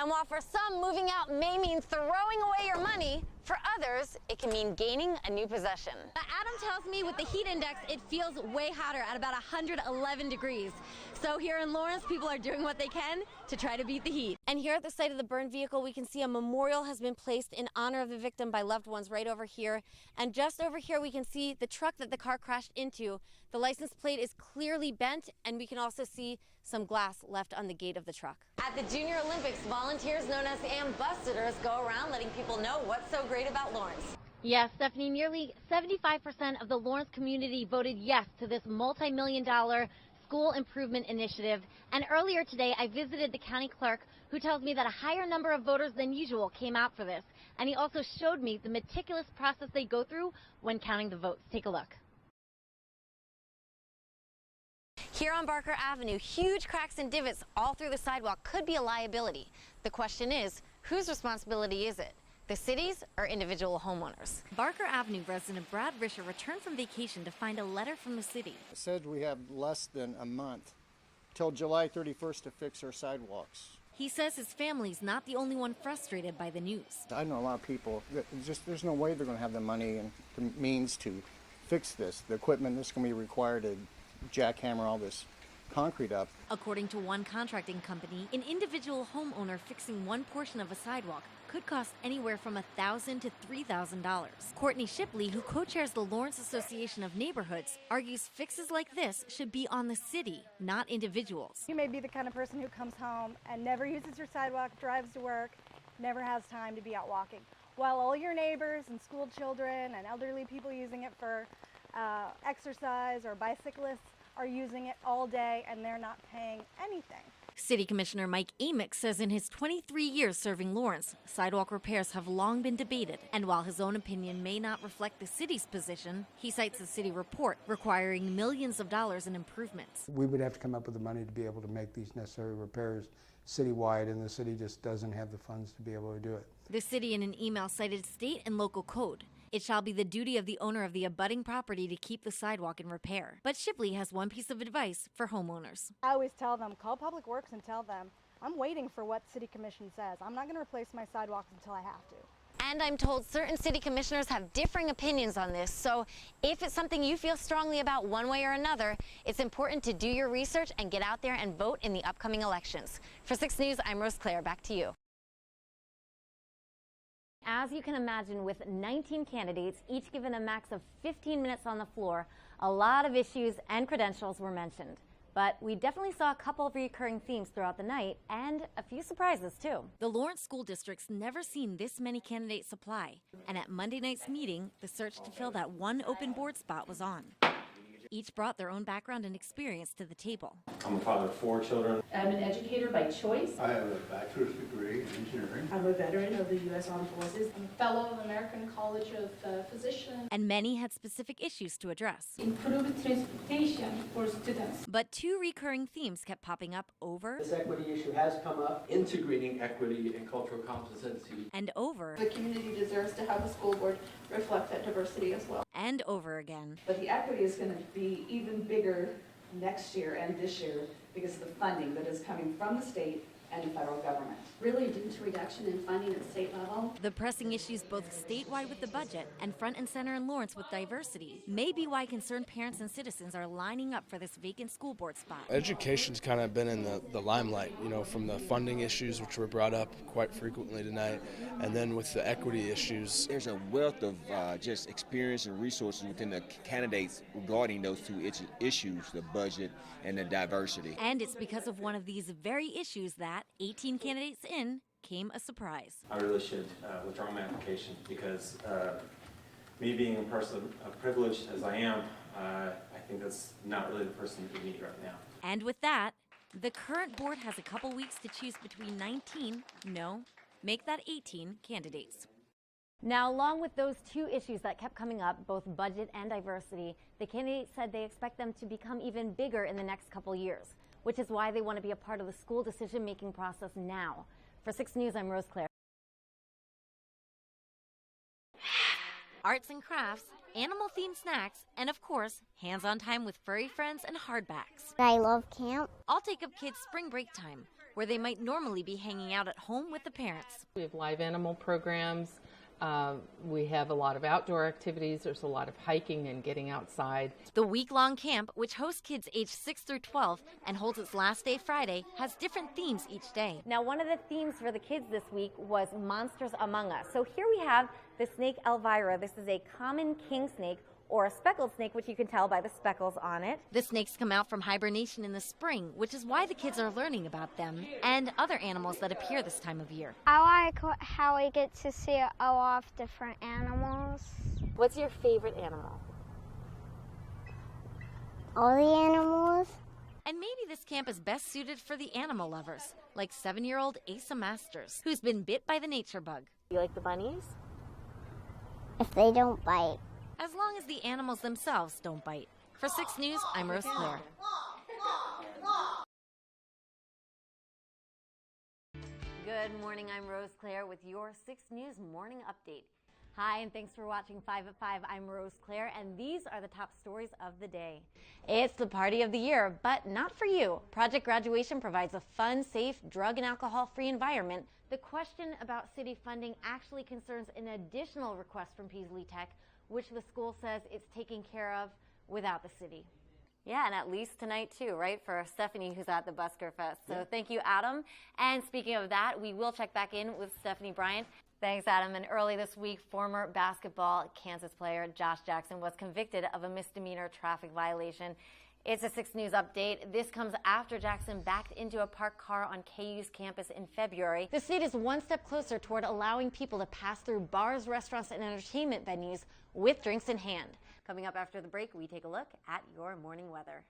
And while for some, moving out may mean throwing away your money, for others, it can mean gaining a new possession. Adam tells me with the heat index, it feels way hotter at about 111 degrees. So here in Lawrence, people are doing what they can to try to beat the heat. And here at the site of the burned vehicle, we can see a memorial has been placed in honor of the victim by loved ones right over here. And just over here, we can see the truck that the car crashed into. The license plate is clearly bent, and we can also see some glass left on the gate of the truck. At the Junior Olympics, volunteers known as ambassadors go around letting people know what's so great about Lawrence. Yes, Stephanie, nearly 75% of the Lawrence community voted yes to this multi-million-dollar school improvement initiative. And earlier today, I visited the county clerk, who tells me that a higher number of voters than usual came out for this. And he also showed me the meticulous process they go through when counting the votes. Take a look. Here on Barker Avenue, huge cracks and divots all through the sidewalk could be a liability. The question is, whose responsibility is it? The city's or individual homeowners? Barker Avenue resident Brad Risher returned from vacation to find a letter from the city. It said we have less than a month till July 31st to fix our sidewalks. He says his family's not the only one frustrated by the news. I know a lot of people, there's no way they're going to have the money and the means to fix this. The equipment that's going to be required to jackhammer all this concrete up. According to one contracting company, an individual homeowner fixing one portion of a sidewalk could cost anywhere from $1,000 to $3,000. Courtney Shipley, who co-chairs the Lawrence Association of Neighborhoods, argues fixes like this should be on the city, not individuals. You may be the kind of person who comes home and never uses your sidewalk, drives to work, never has time to be out walking, while all your neighbors and school children and elderly people using it for exercise or bicyclists are using it all day and they're not paying anything. City Commissioner Mike Amick says in his 23 years serving Lawrence, sidewalk repairs have long been debated. And while his own opinion may not reflect the city's position, he cites the city report requiring millions of dollars in improvements. We would have to come up with the money to be able to make these necessary repairs citywide, and the city just doesn't have the funds to be able to do it. The city in an email cited state and local code. It shall be the duty of the owner of the abutting property to keep the sidewalk in repair. But Shipley has one piece of advice for homeowners. I always tell them, call Public Works and tell them, I'm waiting for what City Commission says. I'm not going to replace my sidewalks until I have to. And I'm told certain city commissioners have differing opinions on this, so if it's something you feel strongly about one way or another, it's important to do your research and get out there and vote in the upcoming elections. For 6 News, I'm Rose Claire. Back to you. As you can imagine, with 19 candidates, each given a max of 15 minutes on the floor, a lot of issues and credentials were mentioned. But we definitely saw a couple of recurring themes throughout the night, and a few surprises, too. The Lawrence School District's never seen this many candidates apply. And at Monday night's meeting, the search to fill that one open board spot was on. Each brought their own background and experience to the table. I'm a father of 4 children. I'm an educator by choice. I have a bachelor's degree in engineering. I'm a veteran of the U.S. Armed Forces. I'm a fellow of the American College of Physicians. And many had specific issues to address. Improved transportation for students. But 2 recurring themes kept popping up over. This equity issue has come up. Integrating equity and cultural competency. And over. The community deserves to have a school board reflect that diversity as well. And over again. But the equity is going to be even bigger next year and this year because of the funding that is coming from the state and the federal government. Really due to reduction in funding at the state level. The pressing issues both statewide with the budget and front and center in Lawrence with diversity may be why concerned parents and citizens are lining up for this vacant school board spot. Education's kind of been in the limelight, from the funding issues which were brought up quite frequently tonight, and then with the equity issues. There's a wealth of just experience and resources within the candidates regarding those 2 issues, the budget and the diversity. And it's because of one of these very issues that 18 candidates in came a surprise. I really should withdraw my application because me being a person privileged as I am, I think that's not really the person we need right now. And with that, the current board has a couple weeks to choose between 19, make that 18 candidates. Now, along with those 2 issues that kept coming up, both budget and diversity, the candidates said they expect them to become even bigger in the next couple years, which is why they want to be a part of the school decision-making process now. For 6 News, I'm Rose Claire. Arts and crafts, animal-themed snacks, and of course, hands-on time with furry friends and hardbacks. I love camp. All take up kids' spring break time. where they might normally be hanging out at home with the parents. We have live animal programs. We have a lot of outdoor activities. There's a lot of hiking and getting outside. The week-long camp, which hosts kids aged 6 through 12 and holds its last day Friday, has different themes each day. Now, one of the themes for the kids this week was Monsters Among Us. So here we have the snake Elvira. This is a common king snake, or a speckled snake, which you can tell by the speckles on it. The snakes come out from hibernation in the spring, which is why the kids are learning about them and other animals that appear this time of year. I like how we get to see a lot of different animals. What's your favorite animal? All the animals. And maybe this camp is best suited for the animal lovers, like 7-year-old Asa Masters, who's been bit by the nature bug. You like the bunnies? If they don't bite. As long as the animals themselves don't bite. For 6 News, I'm Rose Claire. Good morning, I'm Rose Claire with your 6 News Morning Update. Hi, and thanks for watching 5 at 5. I'm Rose Claire, and these are the top stories of the day. It's the party of the year, but not for you. Project Graduation provides a fun, safe, drug and alcohol-free environment. The question about city funding actually concerns an additional request from Peaslee Tech, which the school says it's taking care of without the city. Yeah, and at least tonight too, right, for Stephanie, who's at the Busker Fest. So thank you, Adam. And speaking of that, we will check back in with Stephanie Bryant. Thanks, Adam. And early this week, former basketball Kansas player Josh Jackson was convicted of a misdemeanor traffic violation. It's a 6 News update. This comes after Jackson backed into a parked car on KU's campus in February. The state is one step closer toward allowing people to pass through bars, restaurants, and entertainment venues with drinks in hand. Coming up after the break, we take a look at your morning weather.